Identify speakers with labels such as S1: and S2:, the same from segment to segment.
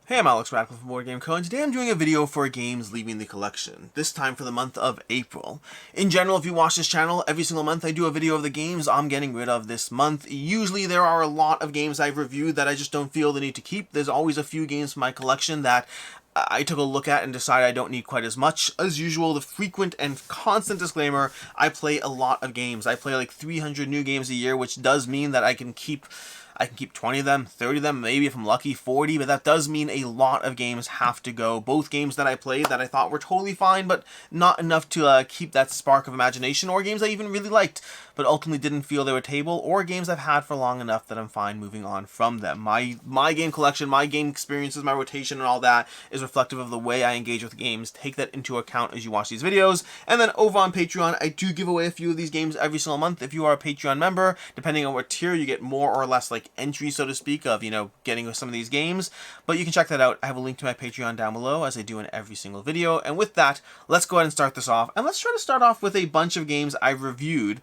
S1: Hey, I'm Alex Radcliffe from Board Game Co. and today I'm doing a video for games leaving the collection, this time for the month of April. In general, if you watch this channel, every single month I do a video of the games I'm getting rid of this month. Usually there are a lot of games I've reviewed that I just don't feel the need to keep. There's always a few games from my collection that I took a look at and decided I don't need quite as much. As usual, the frequent and constant disclaimer, I play a lot of games. I play like 300 new games a year, which does mean that I can keep 20 of them, 30 of them, maybe if I'm lucky, 40, but that does mean a lot of games have to go. Both games that I played that I thought were totally fine, but not enough to keep that spark of imagination, or games I even really liked, but ultimately didn't feel they were table, or games I've had for long enough that I'm fine moving on from them. My game collection, my game experiences, my rotation and all that is reflective of the way I engage with games. Take that into account as you watch these videos. And then over on Patreon, I do give away a few of these games every single month. If you are a Patreon member, depending on what tier, you get more or less like entry, so to speak, of, getting with some of these games. But you can check that out. I have a link to my Patreon down below, as I do in every single video. And with that, let's go ahead and start this off. And let's try to start off with a bunch of games I've reviewed,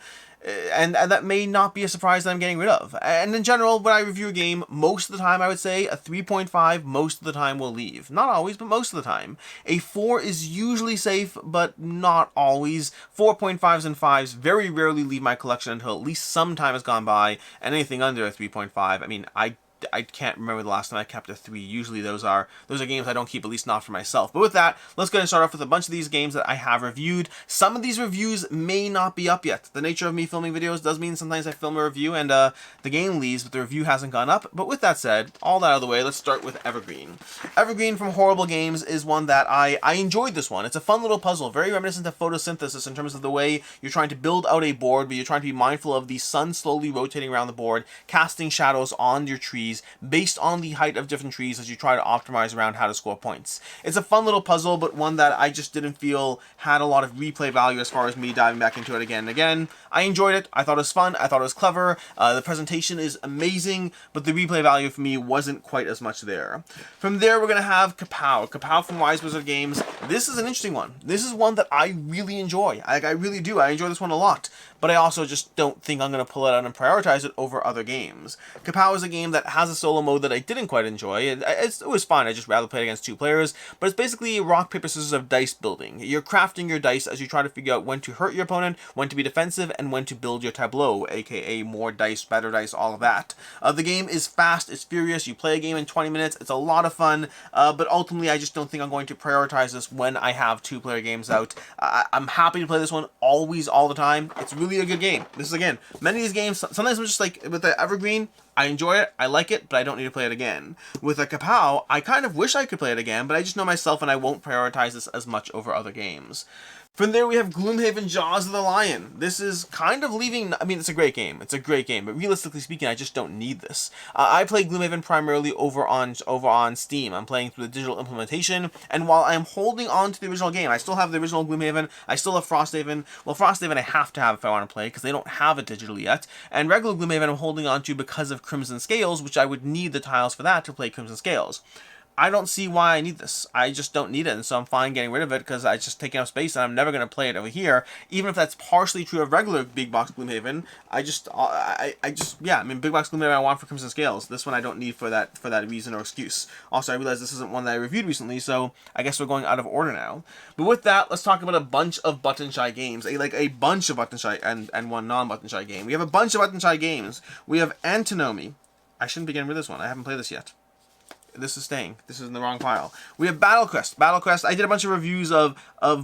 S1: and that may not be a surprise that I'm getting rid of. And in general, when I review a game, most of the time I would say a 3.5 most of the time will leave. Not always, but most of the time. A 4 is usually safe, but not always. 4.5s and 5s very rarely leave my collection until at least some time has gone by, and anything under a 3.5, I mean, I can't remember the last time I kept a 3. Usually those are games I don't keep, at least not for myself. But with that, let's go ahead and start off with a bunch of these games that I have reviewed. Some of these reviews may not be up yet. The nature of me filming videos does mean sometimes I film a review and the game leaves, but the review hasn't gone up. But with that said, all that out of the way, let's start with Evergreen. Evergreen from Horrible Games is one that I enjoyed this one. It's a fun little puzzle, very reminiscent of photosynthesis in terms of the way you're trying to build out a board, but you're trying to be mindful of the sun slowly rotating around the board, casting shadows on your trees, based on the height of different trees as you try to optimize around how to score points. It's a fun little puzzle, but one that I just didn't feel had a lot of replay value as far as me diving back into it again and again. I enjoyed it. I thought it was fun. I thought it was clever. The presentation is amazing, but the replay value for me wasn't quite as much there. From there, we're going to have Kapow. Kapow from Wise Wizard Games. This is an interesting one. This is one that I really enjoy. I really do. I enjoy this one a lot, but I also just don't think I'm going to pull it out and prioritize it over other games. Kapow is a game that has a solo mode that I didn't quite enjoy. It was fine. I just rather play it against 2 players, but it's basically rock, paper, scissors of dice building. You're crafting your dice as you try to figure out when to hurt your opponent, when to be defensive, and when to build your tableau, aka more dice, better dice, all of that. The game is fast, it's furious. You play a game in 20 minutes. It's a lot of fun, but ultimately I just don't think I'm going to prioritize this when I have 2-player games out. I'm happy to play this one always, all the time. It's really a good game. This is, again, many of these games, sometimes I'm just like, with the Evergreen, I enjoy it, I like it, but I don't need to play it again. With a Kapow, I kind of wish I could play it again, but I just know myself and I won't prioritize this as much over other games. From there, we have Gloomhaven Jaws of the Lion. This is kind of leaving... I mean, it's a great game. It's a great game, but realistically speaking, I just don't need this. I play Gloomhaven primarily over on Steam. I'm playing through the digital implementation, and while I'm holding on to the original game, I still have the original Gloomhaven. I still have Frosthaven. Well, Frosthaven I have to have if I want to play, because they don't have it digitally yet. And regular Gloomhaven I'm holding on to because of Crimson Scales, which I would need the tiles for that to play Crimson Scales. I don't see why I need this. I just don't need it, and so I'm fine getting rid of it because it's just taking up space and I'm never going to play it over here. Even if that's partially true of regular big box Gloomhaven, yeah, I mean, big box Gloomhaven I want for Crimson Scales. This one I don't need for that reason or excuse. Also, I realize this isn't one that I reviewed recently, so I guess we're going out of order now. But with that, let's talk about a bunch of button shy games. A bunch of button shy and one non-button shy game. We have a bunch of button shy games. We have Antinomy. I shouldn't be getting rid of this one. I haven't played this yet. This is staying. This is in the wrong pile. We have BattleQuest. BattleQuest, I did a bunch of reviews of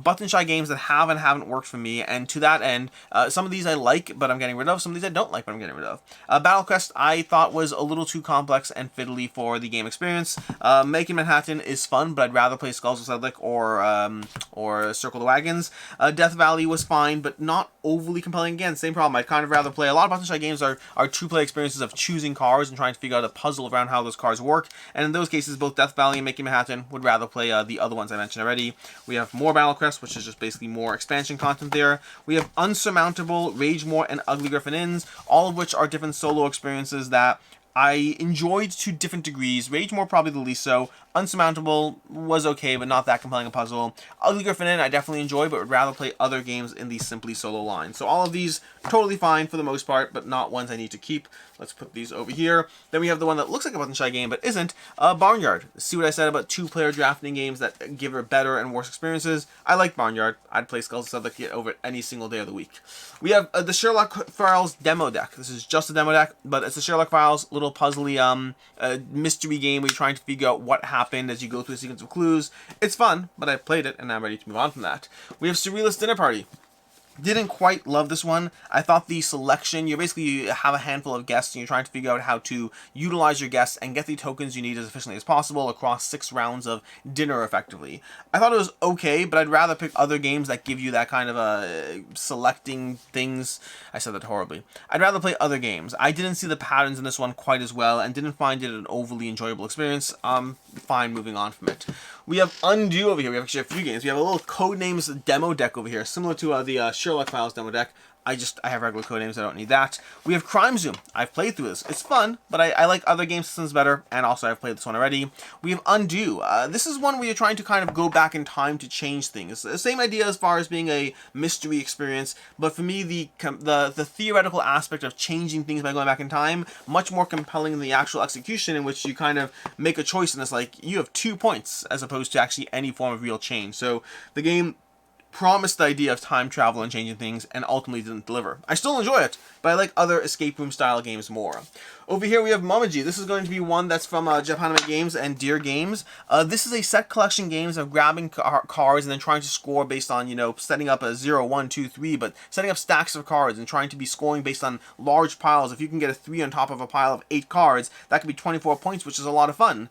S1: button shy games that have and haven't worked for me, and to that end, some of these I like, but I'm getting rid of. Some of these I don't like, but I'm getting rid of. BattleQuest, I thought was a little too complex and fiddly for the game experience. Making Manhattan is fun, but I'd rather play Skulls of Sedlick or Circle the Wagons. Death Valley was fine, but not overly compelling. Again, same problem. I'd kind of rather play. A lot of button shy games are 2-player experiences of choosing cars and trying to figure out a puzzle around how those cars work, and in those cases, both Death Valley and Making Manhattan would rather play the other ones I mentioned already. We have more BattleQuest, which is just basically more expansion content there. We have Unsurmountable, Ragemore, and Ugly Griffin Inns, all of which are different solo experiences that I enjoyed to different degrees. Ragemore probably the least so. Unsurmountable was okay, but not that compelling a puzzle. Ugly Griffin Inn I definitely enjoy, but would rather play other games in the simply solo line. So all of these totally fine for the most part, but not ones I need to keep. Let's put these over here. Then we have the one that looks like a button shy game, but isn't, Barnyard. See what I said about 2-player drafting games that give her better and worse experiences? I like Barnyard. I'd play Skulls and Stuff over it any single day of the week. We have the Sherlock Files demo deck. This is just a demo deck, but it's the Sherlock Files little puzzly mystery game where you're trying to figure out what happened as you go through a sequence of clues. It's fun, but I've played it and I'm ready to move on from that. We have Surrealist Dinner Party. Didn't quite love this one. I thought the selection, you basically have a handful of guests and you're trying to figure out how to utilize your guests and get the tokens you need as efficiently as possible across 6 rounds of dinner effectively. I thought it was okay, but I'd rather pick other games that give you that kind of selecting things. I said that horribly. I'd rather play other games. I didn't see the patterns in this one quite as well and didn't find it an overly enjoyable experience. Fine, moving on from it. We have Undo over here. We have actually a few games. We have a little Codenames demo deck over here, similar to the Sherlock Files demo deck. I have regular Codenames, I don't need that. We have Crime Zoom. I've played through this. It's fun, but I like other game systems better, and also I've played this one already. We have Undo. This is one where you're trying to kind of go back in time to change things. The same idea as far as being a mystery experience, but for me, the theoretical aspect of changing things by going back in time, much more compelling than the actual execution in which you kind of make a choice and it's like, you have 2 points, as opposed to actually any form of real change. So the game promised the idea of time travel and changing things and ultimately didn't deliver. I still enjoy it, but I like other escape room style games more. Over here we have Momiji. This is going to be one that's from Japanime Games and Deer Games. This is a set collection games of grabbing cards and then trying to score based on, you know, setting up a 0, 1, 2, 3, but setting up stacks of cards and trying to be scoring based on large piles. If you can get a 3 on top of a pile of 8 cards, that could be 24 points, which is a lot of fun.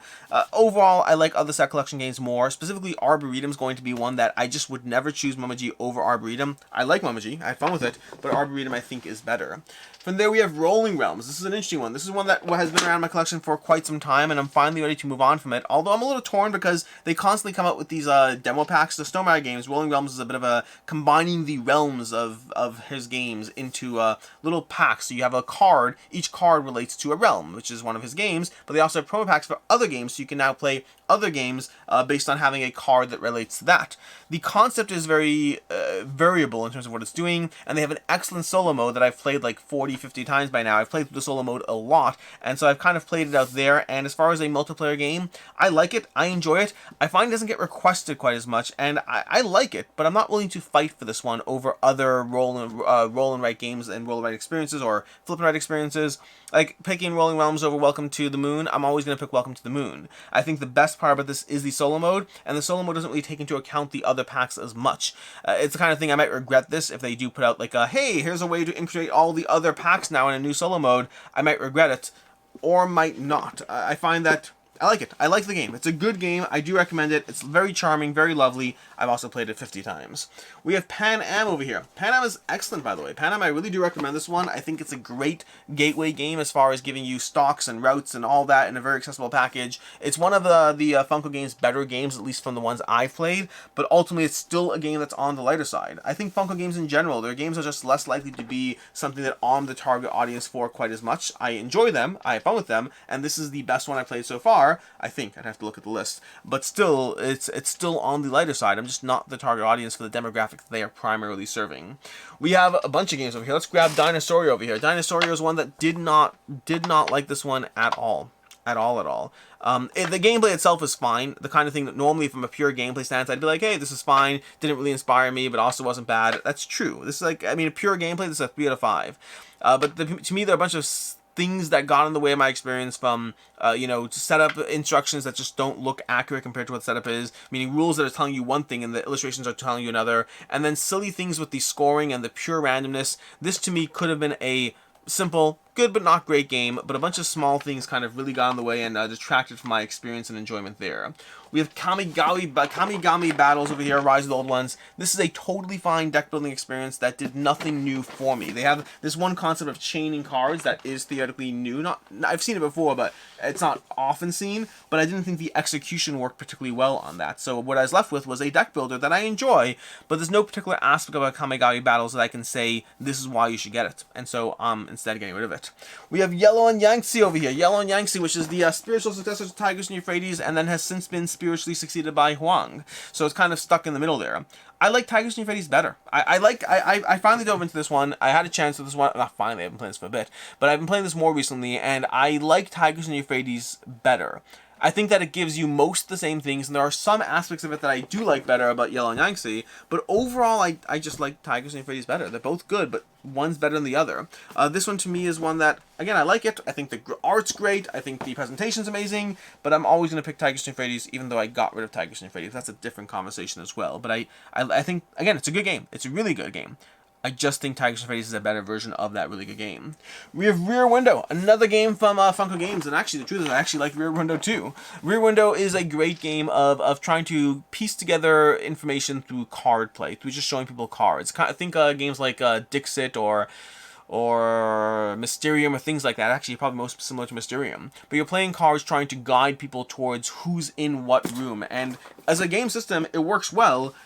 S1: Overall, I like other set collection games more. Specifically, Arboretum is going to be one that I just would never choose Momiji over Arboretum. I like Momiji, I had fun with it, but Arboretum I think is better. From there we have Rolling Realms. This is an interesting one. This is one that has been around my collection for quite some time, and I'm finally ready to move on from it. Although I'm a little torn because they constantly come out with these demo packs. The Stonemaier games, Rolling Realms is a bit of a combining the realms of his games into little packs. So you have a card. Each card relates to a realm, which is one of his games. But they also have promo packs for other games, so you can now play other games based on having a card that relates to that. The concept is very variable in terms of what it's doing, and they have an excellent solo mode that I've played like 40-50 times by now. I've played the solo mode a lot, and so I've kind of played it out there, and as far as a multiplayer game, I like it, I enjoy it. I find it doesn't get requested quite as much, and I like it, but I'm not willing to fight for this one over other roll and write games and roll and write experiences or flip and write experiences. Like picking Rolling Realms over Welcome to the Moon, I'm always going to pick Welcome to the Moon. I think the best part about this is the solo mode, and the solo mode doesn't really take into account the other packs as much. It's the kind of thing I might regret this if they do put out like a, hey, here's a way to integrate all the other packs now in a new solo mode. I might regret it, or might not. I find that I like it. I like the game. It's a good game. I do recommend it. It's very charming, very lovely. I've also played it 50 times. We have Pan Am over here. Pan Am is excellent, by the way. Pan Am, I really do recommend this one. I think it's a great gateway game as far as giving you stocks and routes and all that in a very accessible package. It's one of the Funko Games' better games, at least from the ones I've played, but ultimately it's still a game that's on the lighter side. I think Funko Games in general, their games are just less likely to be something that I'm the target audience for quite as much. I enjoy them, I have fun with them, and this is the best one I've played so far. I think I'd have to look at the list, but still, it's still on the lighter side. I'm just not the target audience for the demographic that they are primarily serving. We have a bunch of games over here. Let's grab Dinosauria over here. Dinosauria is one that did not like this one at all. The gameplay itself is fine. The kind of thing that normally from a pure gameplay stance, I'd be like, hey, this is fine. Didn't really inspire me, but also wasn't bad. That's true. This is like, I mean, a pure gameplay, this is a 3 out of 5. But to me, there are a bunch of things that got in the way of my experience from, to set up instructions that just don't look accurate compared to what setup is, meaning rules that are telling you one thing and the illustrations are telling you another, and then silly things with the scoring and the pure randomness. This, to me, could have been a simple, good but not great game, but a bunch of small things kind of really got in the way and detracted from my experience and enjoyment there. We have Kamigami Battles over here, Rise of the Old Ones. This is a totally fine deck building experience that did nothing new for me. They have this one concept of chaining cards that is theoretically new. I've seen it before, but it's not often seen, but I didn't think the execution worked particularly well on that. So what I was left with was a deck builder that I enjoy, but there's no particular aspect of a Kamigami Battles that I can say, this is why you should get it. And so I'm instead getting rid of it. it. We have Yellow and Yangtze over here. Yellow and Yangtze, which is the spiritual successor to Tigris and Euphrates, and then has since been spiritually succeeded by Huang. So it's kind of stuck in the middle there. I like Tigris and Euphrates better. I finally dove into this one. I had a chance with this one. Not finally, I've been playing this for a bit. But I've been playing this more recently, and I like Tigris and Euphrates better. I think that it gives you most the same things, and there are some aspects of it that I do like better about Yellow and Yangtze, but overall, I just like Tigris and Euphrates better. They're both good, but one's better than the other. This one, to me, is one that, again, I like it. I think the art's great. I think the presentation's amazing, but I'm always going to pick Tigris and Euphrates, even though I got rid of Tigris and Euphrates. That's a different conversation as well, but I think, again, it's a good game. It's a really good game. I just think Tigris and Euphrates is a better version of that really good game. We have Rear Window, another game from Funko Games, and actually the truth is I actually like Rear Window too. Rear Window is a great game of trying to piece together information through card play, through just showing people cards. I think games like Dixit or Mysterium or things like that, actually probably most similar to Mysterium. But you're playing cards trying to guide people towards who's in what room, and as a game system, it works well.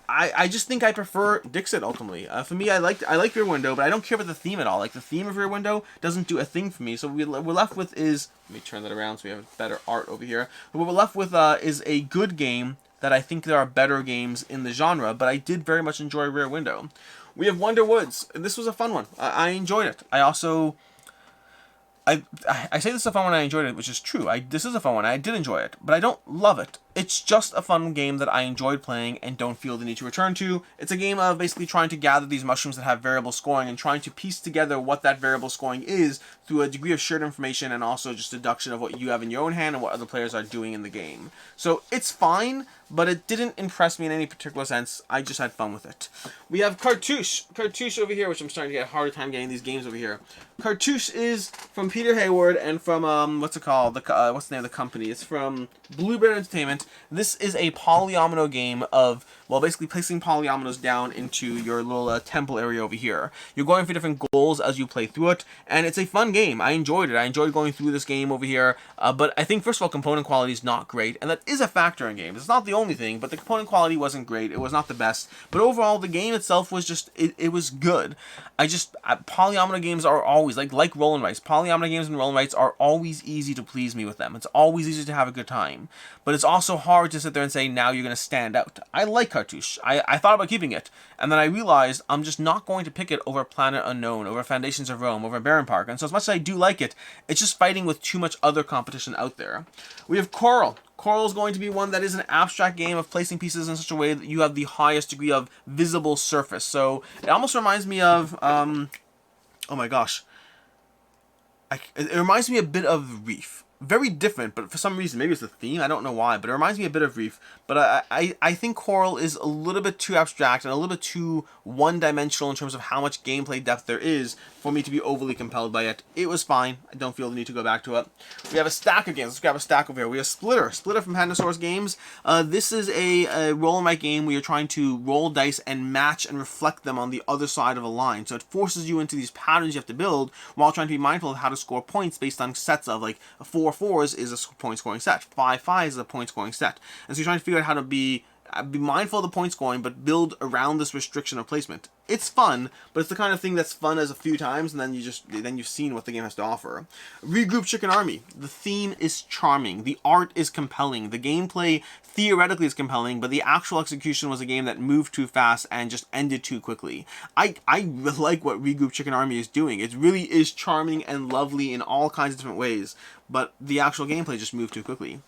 S1: I just think I prefer Dixit ultimately. For me, I like Rear Window, but I don't care about the theme at all. Like, the theme of Rear Window doesn't do a thing for me. So what we're left with is, let me turn that around so we have better art over here. But what we're left with is a good game that I think there are better games in the genre, but I did very much enjoy Rear Window. We have Wonder Woods. This was a fun one. I enjoyed it. I also... I say this is a fun one, I enjoyed it, which is true. This is a fun one, I did enjoy it, but I don't love it. It's just a fun game that I enjoyed playing and don't feel the need to return to. It's a game of basically trying to gather these mushrooms that have variable scoring and trying to piece together what that variable scoring is through a degree of shared information and also just deduction of what you have in your own hand and what other players are doing in the game. So it's fine, but it didn't impress me in any particular sense. I just had fun with it. We have Cartouche. Cartouche over here, which I'm starting to get a harder time getting these games over here. Cartouche is from Peter Hayward and from, what's it called? What's the name of the company? It's from Bluebird Entertainment. This is a polyomino game of, well, basically placing polyominoes down into your little temple area over here. You're going for different goals as you play through it, and it's a fun game. I enjoyed it. I enjoyed going through this game over here, but I think, first of all, component quality is not great, and that is a factor in games. It's not the only thing, but the component quality wasn't great. It was not the best, but overall, the game itself was just, it was good. Polyomino games are always, like Roll and Rice, polyomino games and Roll and Rice are always easy to please me with them. It's always easy to have a good time, but it's also hard to sit there and say, now you're going to stand out. I like Cartouche. I thought about keeping it, and then I realized I'm just not going to pick it over Planet Unknown, over Foundations of Rome, over Baron Park, and so as much as I do like it, it's just fighting with too much other competition out there. We have Coral. Coral is going to be one that is an abstract game of placing pieces in such a way that you have the highest degree of visible surface. So it almost reminds me of, oh my gosh, it reminds me a bit of Reef. Very different, but for some reason, maybe it's the theme, I don't know why, but it reminds me a bit of Reef. But I think Coral is a little bit too abstract and a little bit too one-dimensional in terms of how much gameplay depth there is for me to be overly compelled by it. It was fine. I don't feel the need to go back to it. We have a stack of games. Let's grab a stack over here. We have Splitter. Splitter from Pandasaurus Games. This is a roll and write game where you're trying to roll dice and match and reflect them on the other side of a line. So it forces you into these patterns you have to build while trying to be mindful of how to score points based on sets of, like, 4 4s is a point scoring set, 5 5s is a point scoring set, and so you're trying to figure out how to be mindful of the point scoring but build around this restriction of placement. It's fun, but it's the kind of thing that's fun as a few times and then you've seen what the game has to offer. Regroup Chicken Army. The theme is charming, the art is compelling, the gameplay theoretically is compelling, but the actual execution was a game that moved too fast and just ended too quickly. I like what Regroup Chicken Army is doing. It really is charming and lovely in all kinds of different ways, but the actual gameplay just moved too quickly.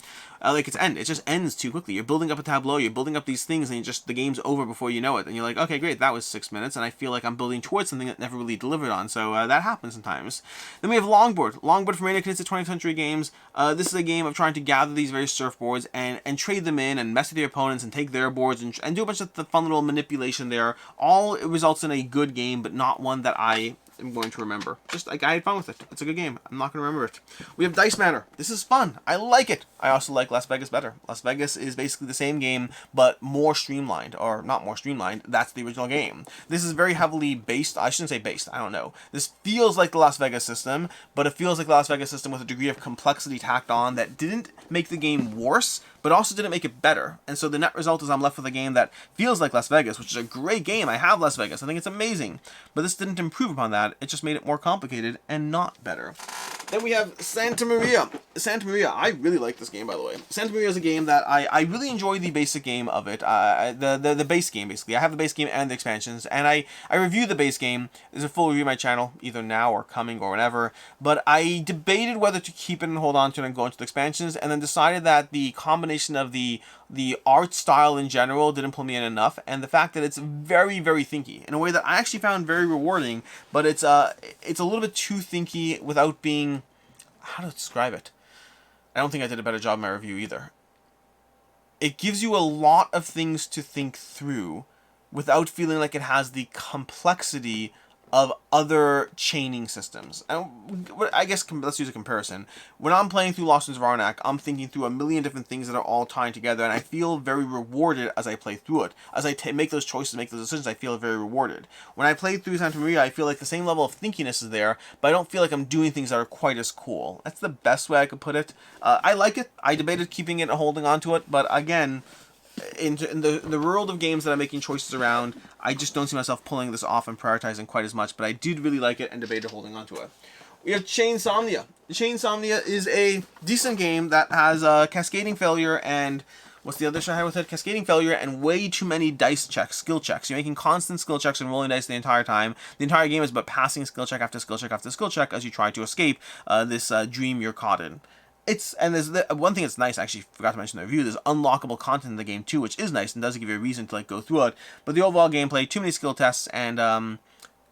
S1: It just ends too quickly. You're building up a tableau, you're building up these things, and the game's over before you know it. And you're like, okay, great, that was 6 minutes, and I feel like I'm building towards something that never really delivered on. So that happens sometimes. Then we have Longboard. Longboard from Manor 20th Century Games. This is a game of trying to gather these various surfboards and trade them in and mess with your opponents and take their boards and do a bunch of the fun little manipulation there. All results in a good game, but not one that I am going to remember. Just like, I had fun with it. It's a good game. I'm not going to remember it. We have Dice Manor. This is fun. I like it. I also like Las Vegas better. Las Vegas is basically the same game, but more streamlined, or not more streamlined. That's the original game. This is very heavily based. I shouldn't say based. I don't know. This feels like the Las Vegas system, but it feels like the Las Vegas system with a degree of complexity tacked on that didn't make the game worse, but also didn't make it better. And so the net result is I'm left with a game that feels like Las Vegas, which is a great game. I have Las Vegas. I think it's amazing. But this didn't improve upon that. It just made it more complicated and not better. Then we have Santa Maria. Santa Maria, I really like this game, by the way. Santa Maria is a game that I really enjoy the basic game of it. The base game, basically. I have the base game and the expansions, and I review the base game. There's a full review on my channel, either now or coming or whenever. But I debated whether to keep it and hold on to it and go into the expansions, and then decided that the combination of the art style in general didn't pull me in enough, and the fact that it's very, very thinky in a way that I actually found very rewarding, but it's a little bit too thinky without being, how to describe it? I don't think I did a better job in my review either. It gives you a lot of things to think through without feeling like it has the complexity of other chaining systems. And I guess let's use a comparison. When I'm playing through Lost in Zvarnak, I'm thinking through a million different things that are all tying together, and I feel very rewarded as I play through it. As I make those choices, make those decisions, I feel very rewarded. When I play through Santa Maria, I feel like the same level of thinkiness is there, but I don't feel like I'm doing things that are quite as cool. That's the best way I could put it. I like it. I debated keeping it and holding on to it, but again, in the world of games that I'm making choices around, I just don't see myself pulling this off and prioritizing quite as much, but I did really like it and debated holding on to it. We have Somnia. Somnia is a decent game that has cascading failure and, what's the other side with it? Cascading failure and way too many dice checks, skill checks. You're making constant skill checks and rolling dice the entire time. The entire game is about passing skill check after skill check after skill check as you try to escape this dream you're caught in. And there's one thing that's nice, I actually forgot to mention in the review, there's unlockable content in the game too, which is nice and does give you a reason to like go through it. But the overall gameplay, too many skill tests and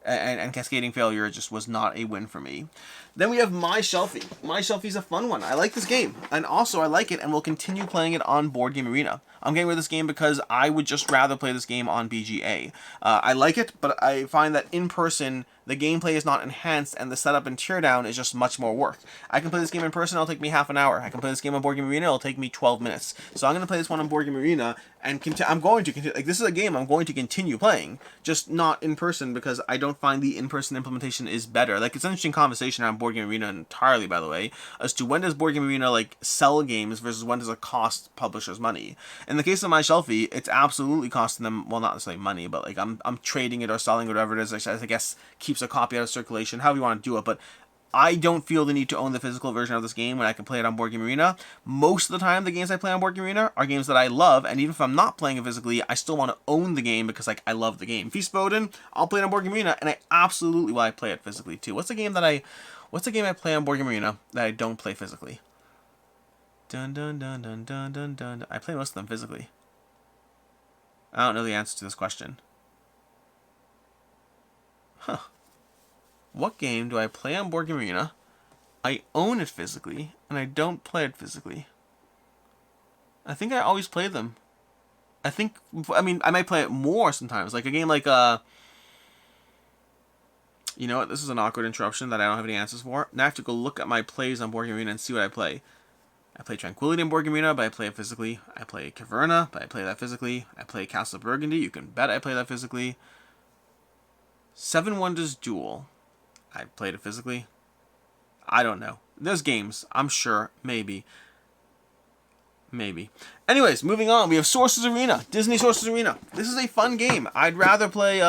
S1: cascading failure just was not a win for me. Then we have My Shelfie. My Shelfie's a fun one. I like this game, and also I like it and will continue playing it on Board Game Arena. I'm getting rid of this game because I would just rather play this game on BGA. I like it, but I find that in person, the gameplay is not enhanced, and the setup and teardown is just much more work. I can play this game in person, it'll take me half an hour. I can play this game on Board Game Arena, it'll take me 12 minutes. So I'm going to play this one on Board Game Arena, and I'm going to continue. Like, this is a game I'm going to continue playing, just not in person, because I don't find the in-person implementation is better. Like, it's an interesting conversation around Board Game Arena entirely, by the way, as to when does Board Game Arena like sell games versus when does it cost publishers money. In the case of My Shelfie, it's absolutely costing them, well, not necessarily money, but like I'm trading it or selling it, whatever it is. I guess keeps a copy out of circulation, however you want to do it, but I don't feel the need to own the physical version of this game when I can play it on Board Game Arena. Most of the time, the games I play on Board Game Arena are games that I love, and even if I'm not playing it physically, I still want to own the game because, like, I love the game. Feast Bowden, I'll play it on Board Game Arena, and I absolutely will play it physically too. What's the game I play on Board Game Arena that I don't play physically? Dun dun dun dun dun dun dun. I play most of them physically. I don't know the answer to this question. Huh. What game do I play on Board Game Arena? I own it physically, and I don't play it physically. I think I always play them. I mean, I might play it more sometimes. Like a game like, you know what, this is an awkward interruption that I don't have any answers for. Now I have to go look at my plays on Board Game Arena and see what I play. I play Tranquility on Board Game Arena, but I play it physically. I play Caverna, but I play that physically. I play Castle of Burgundy, you can bet I play that physically. Seven Wonders Duel. I played it physically. I don't know. There's games. I'm sure. Maybe. Anyways, moving on. We have Sorcerer's Arena. Disney Sorcerer's Arena. This is a fun game. I'd rather play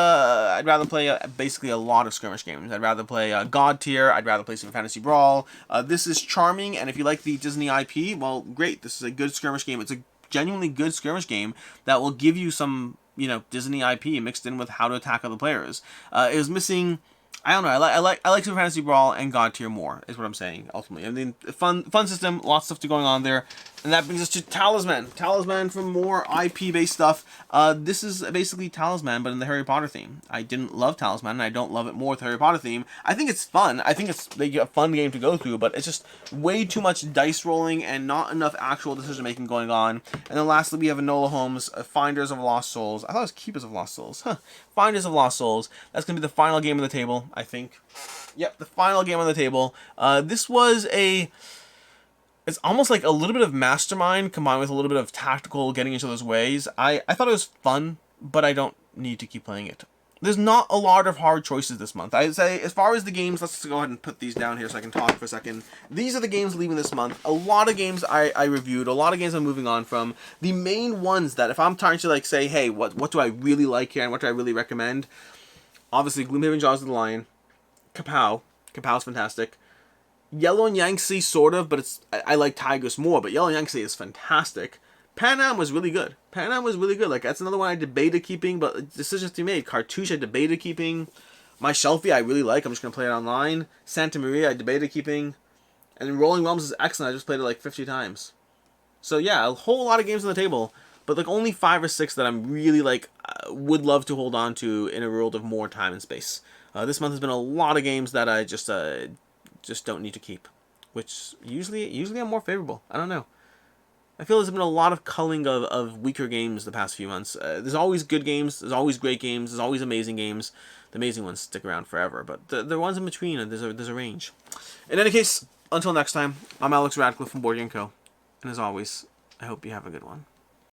S1: basically a lot of skirmish games. I'd rather play God Tier. I'd rather play Super Fantasy Brawl. This is charming, and if you like the Disney IP, well, great. This is a good skirmish game. It's a genuinely good skirmish game that will give you some, you know, Disney IP mixed in with how to attack other players. It was missing. I don't know. I like Super Fantasy Brawl and God Tier more, is what I'm saying, ultimately. I mean, fun system, lots of stuff going on there. And that brings us to Talisman. Talisman for more IP-based stuff. This is basically Talisman, but in the Harry Potter theme. I didn't love Talisman, and I don't love it more with the Harry Potter theme. I think it's fun. I think it's a fun game to go through, but it's just way too much dice rolling and not enough actual decision-making going on. And then lastly, we have Enola Holmes, Finders of Lost Souls. I thought it was Keepers of Lost Souls. Huh. Finders of Lost Souls. That's going to be the final game on the table, I think. Yep, the final game on the table. This was it's almost like a little bit of Mastermind combined with a little bit of tactical getting each other's ways. I thought it was fun, but I don't need to keep playing it. there's not a lot of hard choices this month. I'd say, as far as the games, let's go ahead and put these down here so I can talk for a second. These are the games leaving this month. A lot of games I reviewed, a lot of games I'm moving on from. The main ones that, if I'm trying to, like, say, hey, what do I really like here and what do I really recommend? Obviously, Gloomhaven, Jaws of the Lion, Kapow. Kapow's fantastic. Yellow and Yangtze, sort of, but I like Tigers more, but Yellow and Yangtze is fantastic. Pan Am was really good. Pan Am was really good. Like, that's another one I debated keeping, but decisions to be made. Cartouche I debated keeping. My Shelfie I really like. I'm just going to play it online. Santa Maria I debated keeping. And Rolling Realms is excellent. I just played it like 50 times. So yeah, a whole lot of games on the table, but like only 5 or 6 that I'm really like would love to hold on to in a world of more time and space. This month has been a lot of games that I just don't need to keep, which usually I'm more favorable. I don't know. I feel there's been a lot of culling of weaker games the past few months. There's always good games, there's always great games, there's always amazing games. The amazing ones stick around forever, but the ones in between, there's a range. In any case, until next time, I'm Alex Radcliffe from Board Game Co. And as always, I hope you have a good one.